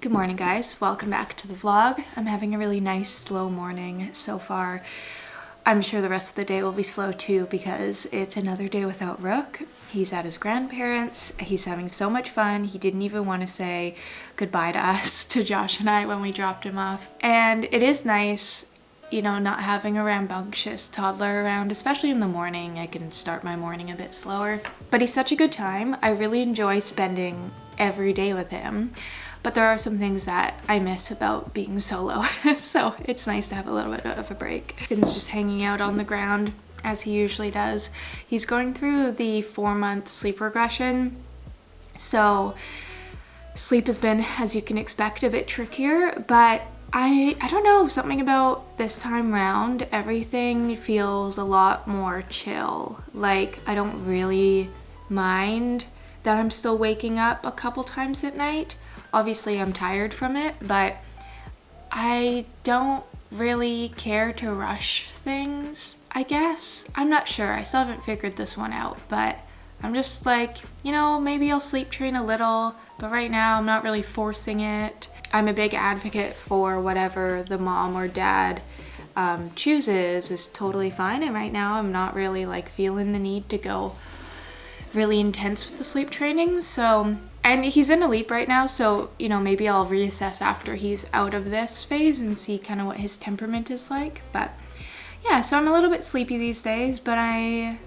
Good morning, guys. Welcome back to the vlog. I'm having a really nice slow morning so far. I'm sure the rest of the day will be slow too because it's another day without Rook. He's at his grandparents'. He's having so much fun. He didn't even want to say goodbye to us, to Josh and I, when we dropped him off. And it is nice, you know, not having a rambunctious toddler around, especially in the morning. I can start my morning a bit slower. But he's such a good time. I really enjoy spending every day with him. But there are some things that I miss about being solo. So it's nice to have a little bit of a break. Finn's just hanging out on the ground as he usually does. He's going through the 4-month sleep regression. So sleep has been, as you can expect, a bit trickier, but I don't know, something about this time round, everything feels a lot more chill. Like, I don't really mind that I'm still waking up a couple times at night. Obviously, I'm tired from it, but I don't really care to rush things, I guess. I'm not sure. I still haven't figured this one out, but I'm just like, you know, maybe I'll sleep train a little, but right now I'm not really forcing it. I'm a big advocate for whatever the mom or dad chooses is totally fine, and right now I'm not really like feeling the need to go really intense with the sleep training. So, and he's in a leap right now, so, you know, maybe I'll reassess after he's out of this phase and see kind of what his temperament is like. But yeah, so I'm a little bit sleepy these days, but I'm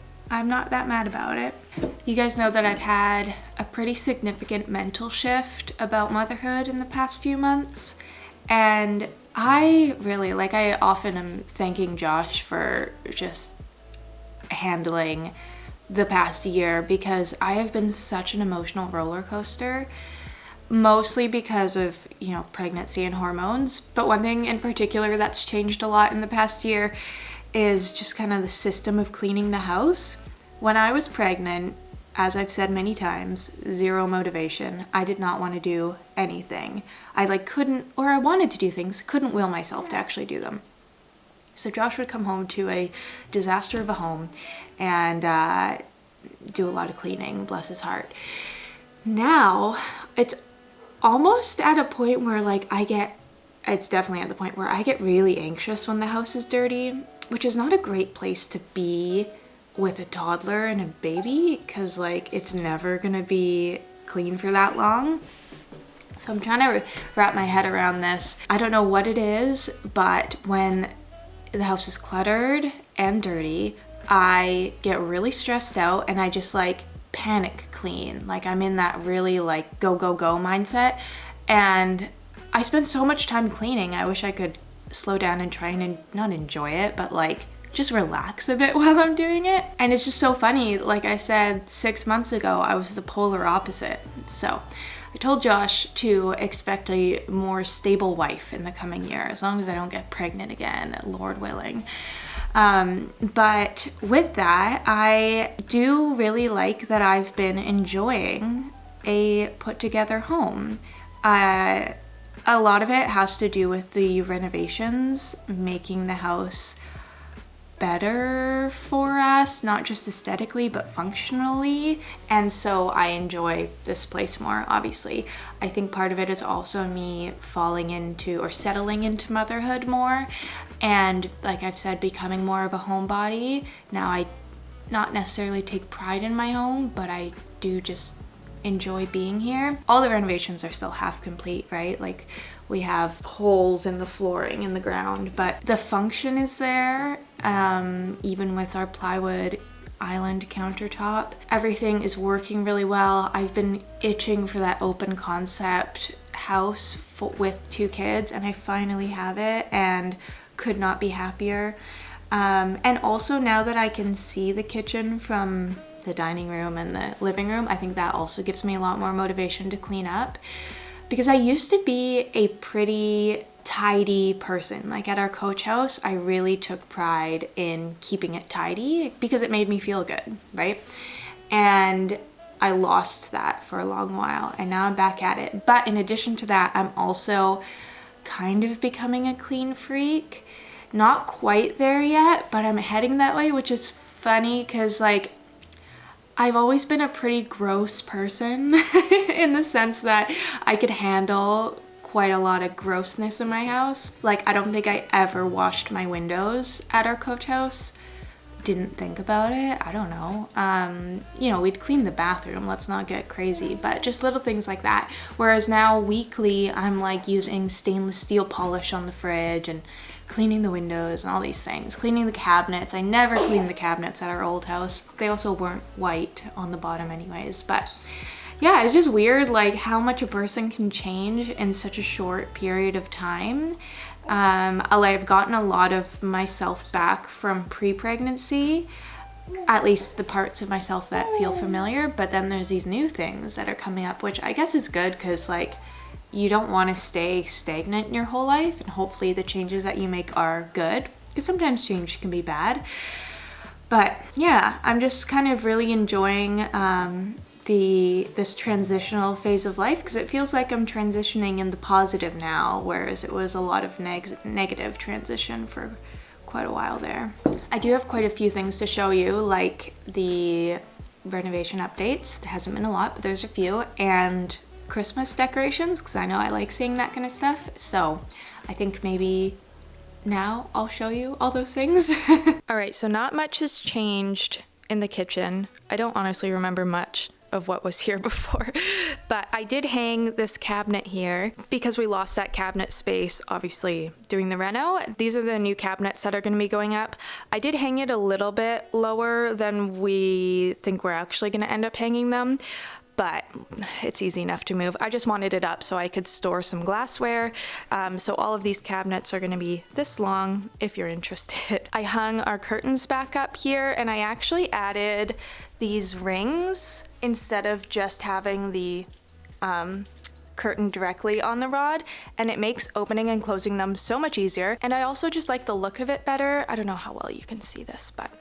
not that mad about it. You guys know that I've had a pretty significant mental shift about motherhood in the past few months, and I often am thanking Josh for just handling the past year, because I have been such an emotional roller coaster, mostly because of, you know, pregnancy and hormones. But one thing in particular that's changed a lot in the past year is just kind of the system of cleaning the house. When I was pregnant, as I've said many times, zero motivation. I did not want to do anything. I wanted to do things, couldn't will myself to actually do them. So Josh would come home to a disaster of a home and do a lot of cleaning, bless his heart. Now, it's almost at a point where it's definitely at the point where I get really anxious when the house is dirty, which is not a great place to be with a toddler and a baby, because it's never gonna be clean for that long. So I'm trying to wrap my head around this. I don't know what it is, but when the house is cluttered and dirty, I get really stressed out and I just panic clean. I'm in that really go, go, go mindset. And I spend so much time cleaning. I wish I could slow down and try and not enjoy it, but just relax a bit while I'm doing it. And it's just so funny. Like I said, 6 months ago, I was the polar opposite. So I told Josh to expect a more stable wife in the coming year, as long as I don't get pregnant again, Lord willing. But with that, I do really like that I've been enjoying a put together home. A lot of it has to do with the renovations, making the house better for us, not just aesthetically but functionally, and so I enjoy this place more. Obviously, I think part of it is also me falling into or settling into motherhood more, and like I've said, becoming more of a homebody. Now I not necessarily take pride in my home, but I do just enjoy being here. All the renovations are still half complete, right? We have holes in the flooring in the ground, but the function is there. Even with our plywood island countertop, everything is working really well. I've been itching for that open concept house with 2 kids, and I finally have it and could not be happier. And also, now that I can see the kitchen from the dining room and the living room, I think that also gives me a lot more motivation to clean up, because I used to be a pretty tidy person. At our coach house, I really took pride in keeping it tidy because it made me feel good, right? And I lost that for a long while, and now I'm back at it. But in addition to that, I'm also kind of becoming a clean freak. Not quite there yet, but I'm heading that way, which is funny because I've always been a pretty gross person in the sense that I could handle quite a lot of grossness in my house. Like, I don't think I ever washed my windows at our coach house. Didn't think about it. I don't know. You know, we'd clean the bathroom. Let's not get crazy, but just little things like that. Whereas now weekly, I'm like using stainless steel polish on the fridge and cleaning the windows and all these things. Cleaning the cabinets. I never cleaned the cabinets at our old house. They also weren't white on the bottom anyways, but yeah, it's just weird like how much a person can change in such a short period of time. I've gotten a lot of myself back from pre-pregnancy, at least the parts of myself that feel familiar, but then there's these new things that are coming up, which I guess is good because like you don't want to stay stagnant in your whole life, and hopefully the changes that you make are good, because sometimes change can be bad. But yeah, I'm just kind of really enjoying this transitional phase of life, because it feels like I'm transitioning in the positive now, whereas it was a lot of negative transition for quite a while there. I do have quite a few things to show you, like the renovation updates. There hasn't been a lot, but there's a few, and Christmas decorations, because I know I like seeing that kind of stuff. So I think maybe now I'll show you all those things. All right, so not much has changed in the kitchen. I don't honestly remember much of what was here before, but I did hang this cabinet here because we lost that cabinet space obviously doing the reno. These are the new cabinets that are going to be going up. I did hang it a little bit lower than we think we're actually going to end up hanging them, but it's easy enough to move. I just wanted it up so I could store some glassware. So all of these cabinets are gonna be this long if you're interested. I hung our curtains back up here, and I actually added these rings instead of just having the curtain directly on the rod, and it makes opening and closing them so much easier. And I also just like the look of it better. I don't know how well you can see this, but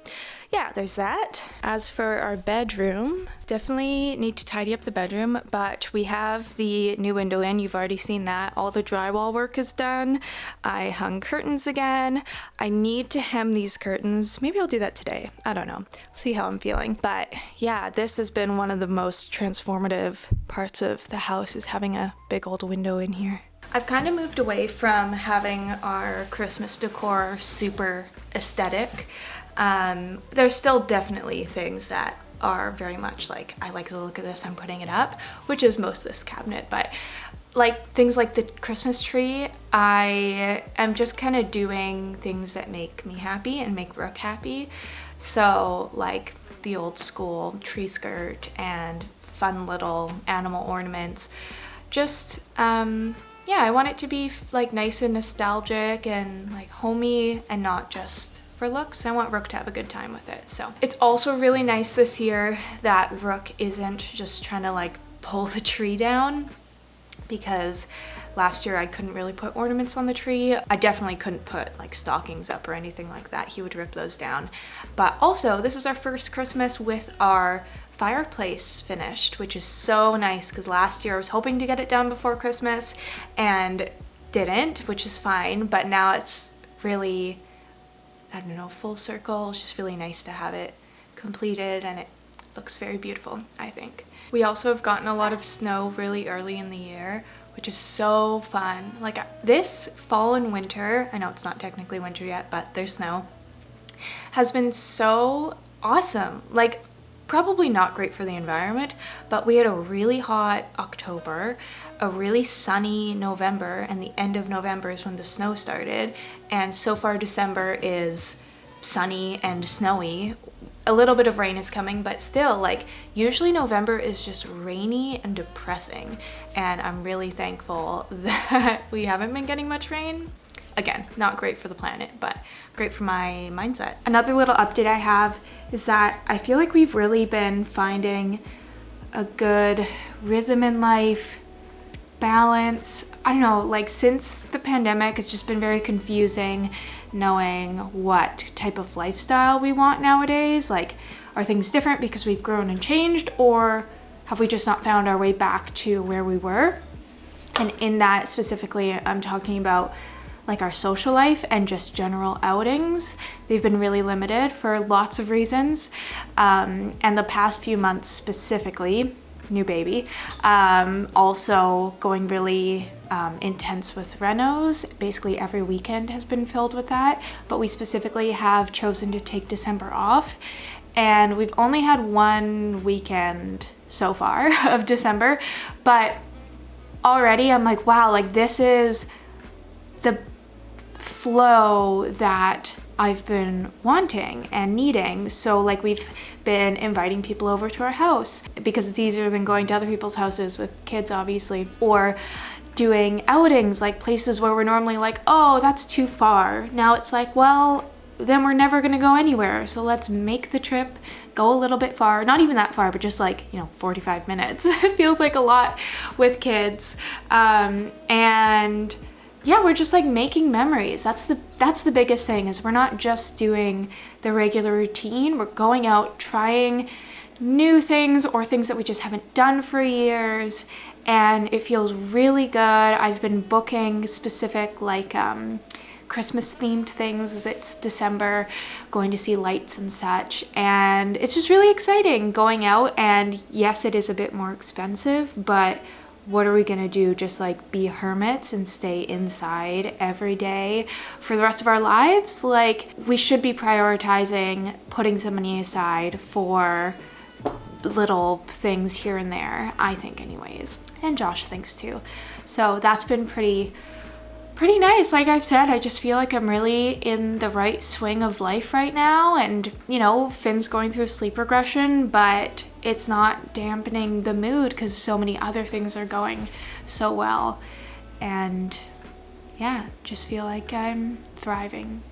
yeah, there's that. As for our bedroom, definitely need to tidy up the bedroom, but we have the new window in. You've already seen that. All the drywall work is done. I hung curtains again. I need to hem these curtains. Maybe I'll do that today. I don't know. See how I'm feeling. But yeah, this has been one of the most transformative parts of the house, is having a big old window in here. I've kind of moved away from having our Christmas decor super aesthetic. There's still definitely things that are very much like, I like the look of this, I'm putting it up, which is most of this cabinet, but like things like the Christmas tree, I am just kind of doing things that make me happy and make Brooke happy. So like the old school tree skirt and fun little animal ornaments. Just, yeah, I want it to be like nice and nostalgic and like homey and not just for looks. I want Rook to have a good time with it. So it's also really nice this year that Rook isn't just trying to like pull the tree down, because last year I couldn't really put ornaments on the tree. I definitely couldn't put like stockings up or anything like that. He would rip those down. But also, this was our first Christmas with our fireplace finished, which is so nice, because last year I was hoping to get it done before Christmas and didn't, which is fine, but now it's really, I don't know, full circle. It's just really nice to have it completed, and it looks very beautiful, I think. We also have gotten a lot of snow really early in the year, which is so fun. Like this fall and winter, I know it's not technically winter yet, but there's snow, has been so awesome. Like probably not great for the environment, but we had a really hot October, a really sunny November, and the end of November is when the snow started. And so far December is sunny and snowy. A little bit of rain is coming, but still, like, usually November is just rainy and depressing, and I'm really thankful that we haven't been getting much rain. Again, not great for the planet, but great for my mindset. Another little update I have is that I feel like we've really been finding a good rhythm in life, balance. I don't know, like since the pandemic, it's just been very confusing knowing what type of lifestyle we want nowadays. Like, are things different because we've grown and changed, or have we just not found our way back to where we were? And in that specifically, I'm talking about like our social life and just general outings. They've been really limited for lots of reasons. And the past few months specifically, new baby, also going really intense with renos. Basically every weekend has been filled with that, but we specifically have chosen to take December off, and we've only had one weekend so far of December, but already I'm like, wow, like this is the flow that I've been wanting and needing. So like we've been inviting people over to our house because it's easier than going to other people's houses with kids, obviously, or doing outings, like places where we're normally like, oh, that's too far. Now it's like, well, then we're never gonna go anywhere. So let's make the trip, go a little bit far, not even that far, but just like, 45 minutes. It feels like a lot with kids. And yeah, we're just like making memories. That's the biggest thing, is we're not just doing the regular routine. We're going out, trying new things or things that we just haven't done for years, and it feels really good. I've been booking specific like Christmas themed things as it's December, going to see lights and such, and it's just really exciting going out. And yes, it is a bit more expensive, but what are we gonna do? Just like be hermits and stay inside every day for the rest of our lives? Like, we should be prioritizing putting some money aside for little things here and there, I think anyways. And Josh thinks too. So that's been pretty nice. Like I've said, I just feel like I'm really in the right swing of life right now. And Finn's going through sleep regression, but it's not dampening the mood because so many other things are going so well. And yeah, just feel like I'm thriving.